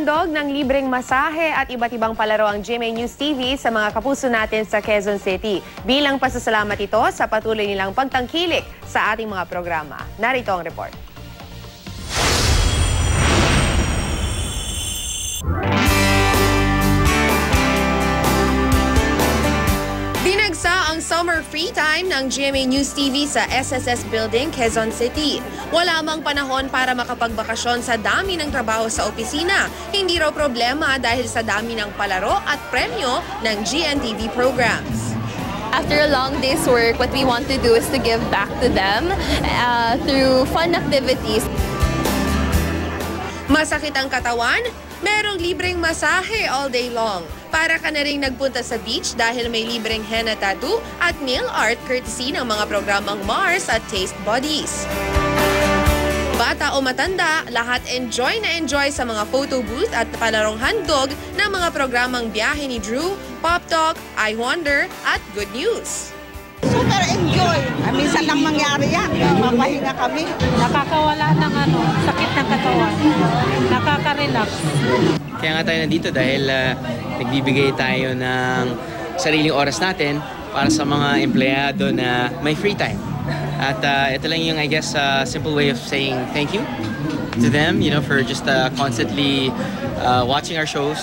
Naghahandog ng libreng masahe at iba't ibang palaro ang GMA News TV sa mga kapuso natin sa Quezon City. Bilang pasasalamat ito sa patuloy nilang pagtangkilik sa ating mga programa. Narito ang report. Dinagsa ang summer free time ng GMA News TV sa SSS Building, Quezon City. Wala mang panahon para makapagbakasyon sa dami ng trabaho sa opisina. Hindi raw problema dahil sa dami ng palaro at premyo ng GNTV programs. After a long day's work, what we want to do is to give back to them through fun activities. Masakit ang katawan? Merong libreng masahe all day long. Para ka na rin nagpunta sa beach dahil may libreng henna tattoo at nail art courtesy ng mga programang Mars at Taste Buddies. Bata o matanda, lahat enjoy na enjoy sa mga photo booth at palarong handog ng mga programang Biyahe ni Drew, Pop Talk, I Wonder at Good News. Super enjoy. Minsan lang mangyari yan. Mapahinga kami. Nakakawala ng sakit ng katawan. Nakaka-relax. Kaya nga tayo nandito dahil nagbibigay tayo ng sariling oras natin para sa mga empleyado na may free time. At ito lang yung, I guess, simple way of saying thank you to them, for just constantly watching our shows,